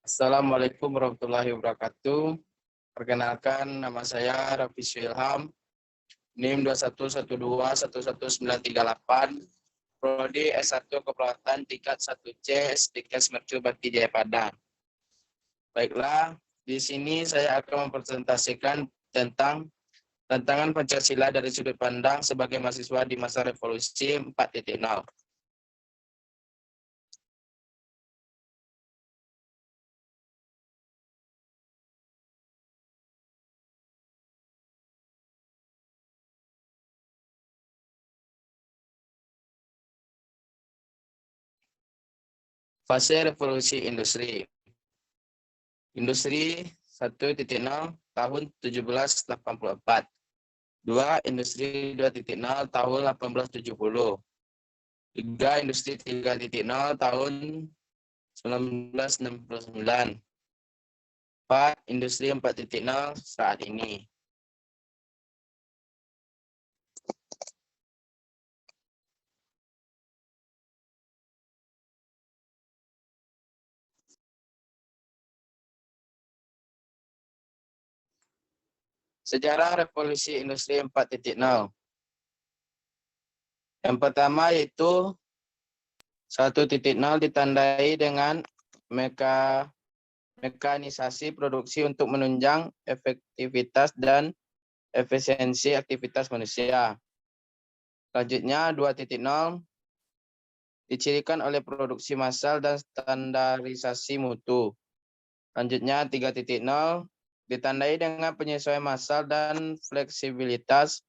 Assalamualaikum warahmatullahi wabarakatuh. Perkenalkan, nama saya Rafis Wilham, NIM 21121198, Prodi S1 Keperawatan tingkat 1C, STIKes Mercu Bakti Jayapada. Baiklah, di sini saya akan mempresentasikan tentang tantangan Pancasila dari sudut pandang sebagai mahasiswa di masa revolusi 4.0. Fase revolusi industri. Industri 1.0 tahun 1784. 2. Industri 2.0 tahun 1870. 3. Industri 3.0 tahun 1969. 4. Industri 4.0 saat ini. Sejarah revolusi industri 4.0. Yang pertama yaitu 1.0 ditandai dengan mekanisasi produksi untuk menunjang efektivitas dan efisiensi aktivitas manusia. Selanjutnya 2.0 dicirikan oleh produksi massal dan standarisasi mutu. Selanjutnya 3.0 ditandai dengan penyesuaian massal dan fleksibilitas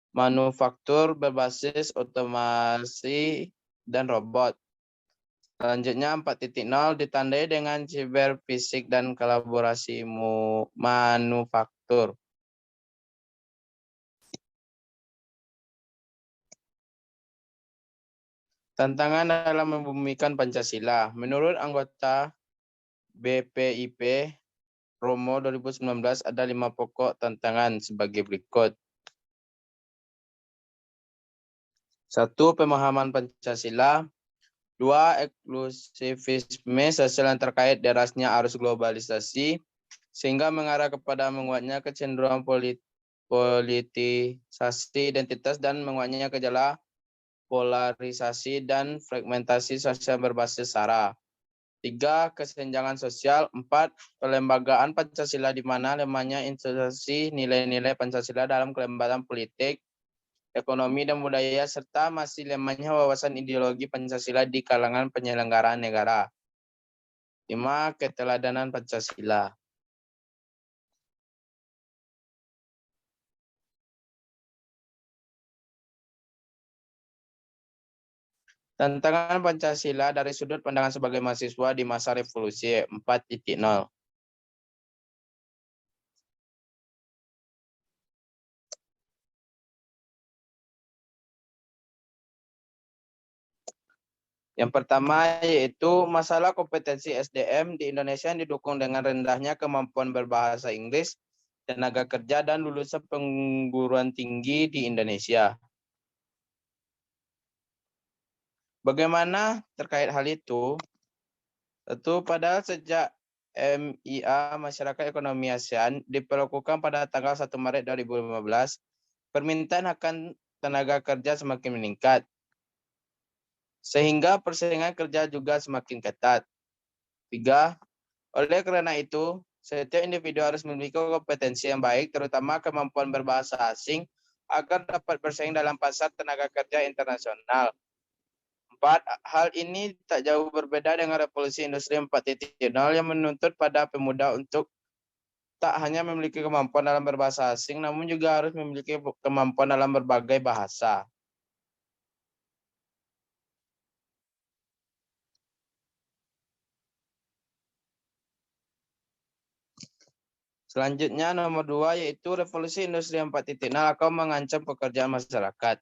manufaktur berbasis otomasi dan robot. Selanjutnya 4.0 ditandai dengan siberfisik dan kolaborasi manufaktur. Tantangan dalam membumikan Pancasila. Menurut anggota BPIP Romo 2019 ada 5 pokok tantangan sebagai berikut. 1. Pemahaman Pancasila. 2. Eksklusivisme sosial yang terkait derasnya arus globalisasi sehingga mengarah kepada menguatnya kecenderungan politisasi identitas dan menguatnya gejala polarisasi dan fragmentasi sosial berbasis SARA. 3. Kesenjangan sosial. 4. Pelembagaan Pancasila di mana lemahnya institusi nilai-nilai Pancasila dalam kelembagaan politik, ekonomi, dan budaya, serta masih lemahnya wawasan ideologi Pancasila di kalangan penyelenggaraan negara. 5. Keteladanan Pancasila. Tantangan Pancasila dari sudut pandangan sebagai mahasiswa di masa revolusi 4.0. Yang pertama yaitu masalah kompetensi SDM di Indonesia yang didukung dengan rendahnya kemampuan berbahasa Inggris, tenaga kerja, dan lulusan perguruan tinggi di Indonesia. Bagaimana terkait hal itu? Tentu padahal sejak MIA Masyarakat Ekonomi ASEAN diperlakukan pada tanggal 1 Maret 2015, permintaan akan tenaga kerja semakin meningkat, sehingga persaingan kerja juga semakin ketat. 3. Oleh karena itu, setiap individu harus memiliki kompetensi yang baik, terutama kemampuan berbahasa asing, agar dapat bersaing dalam pasar tenaga kerja internasional. 4. Hal ini tak jauh berbeda dengan revolusi industri 4.0 yang menuntut pada pemuda untuk tak hanya memiliki kemampuan dalam berbahasa asing, namun juga harus memiliki kemampuan dalam berbagai bahasa. Selanjutnya nomor 2 yaitu revolusi industri 4.0 akan mengancam pekerjaan masyarakat.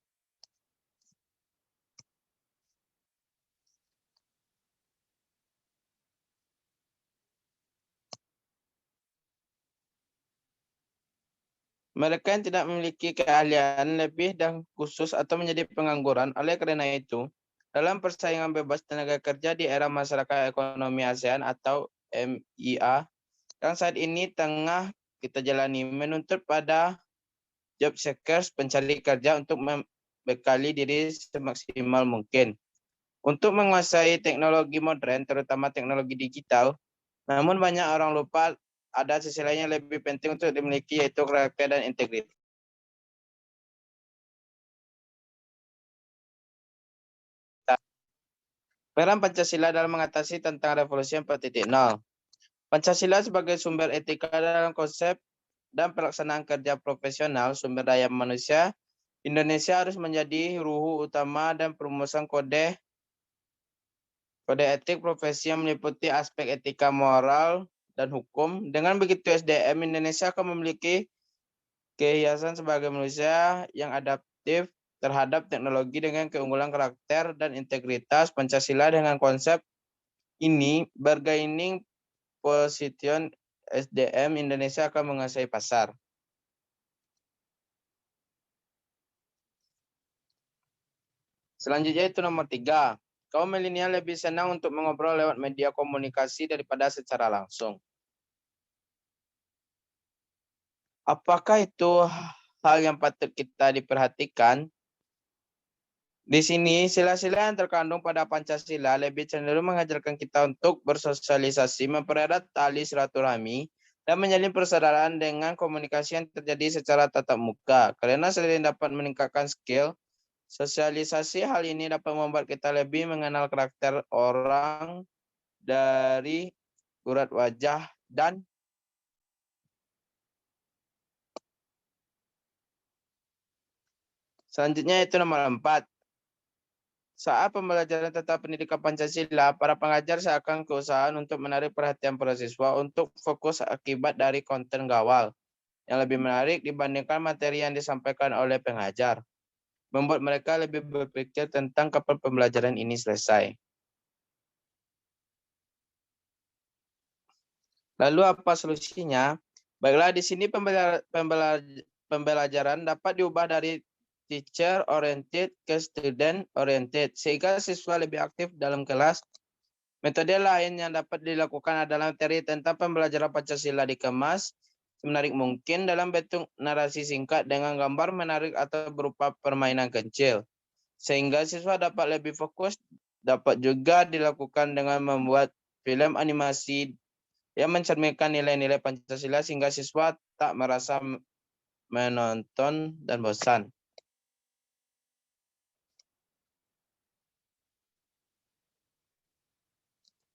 Mereka yang tidak memiliki keahlian lebih dan khusus atau menjadi pengangguran. Oleh karena itu, dalam persaingan bebas tenaga kerja di era masyarakat ekonomi ASEAN atau MIA yang saat ini tengah kita jalani, menuntut pada job seekers pencari kerja untuk membekali diri semaksimal mungkin untuk menguasai teknologi modern, terutama teknologi digital. Namun banyak orang lupa ada sisi lain yang lebih penting untuk dimiliki, yaitu karakter dan integritas. Peran Pancasila dalam mengatasi tentang revolusi 4.0. Pancasila sebagai sumber etika dalam konsep dan pelaksanaan kerja profesional sumber daya manusia, Indonesia harus menjadi ruhu utama dan perumusan kode etik profesi yang meliputi aspek etika, moral, dan hukum. Dengan begitu SDM Indonesia akan memiliki kehiasan sebagai manusia yang adaptif terhadap teknologi dengan keunggulan karakter dan integritas. Pancasila dengan konsep ini bargaining position SDM Indonesia akan menguasai pasar. Selanjutnya itu nomor 3. Kaum milenial lebih senang untuk mengobrol lewat media komunikasi daripada secara langsung. Apakah itu hal yang patut kita diperhatikan? Di sini, sila-sila yang terkandung pada Pancasila lebih cenderung mengajarkan kita untuk bersosialisasi, mempererat tali silaturahmi, dan menjalin persaudaraan dengan komunikasi yang terjadi secara tatap muka. Karena selain dapat meningkatkan skill sosialisasi, hal ini dapat membuat kita lebih mengenal karakter orang dari urat wajah dan selanjutnya itu nomor 4. Saat pembelajaran tentang pendidikan Pancasila, para pengajar seakan keusahaan untuk menarik perhatian para siswa untuk fokus akibat dari konten gawal yang lebih menarik dibandingkan materi yang disampaikan oleh pengajar, membuat mereka lebih berpikir tentang kapan pembelajaran ini selesai. Lalu apa solusinya? Baiklah, di sini pembelajaran dapat diubah dari teacher oriented ke student oriented sehingga siswa lebih aktif dalam kelas. Metode lain yang dapat dilakukan adalah materi tentang pembelajaran Pancasila dikemas semenarik mungkin dalam bentuk narasi singkat dengan gambar menarik atau berupa permainan kecil sehingga siswa dapat lebih fokus. Dapat juga dilakukan dengan membuat film animasi yang mencerminkan nilai-nilai Pancasila sehingga siswa tak merasa menonton dan bosan.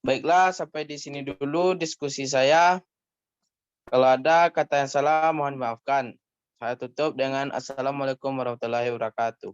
Baiklah, sampai di sini dulu diskusi saya. Kalau ada kata yang salah, mohon dimaafkan. Saya tutup dengan Assalamualaikum warahmatullahi wabarakatuh.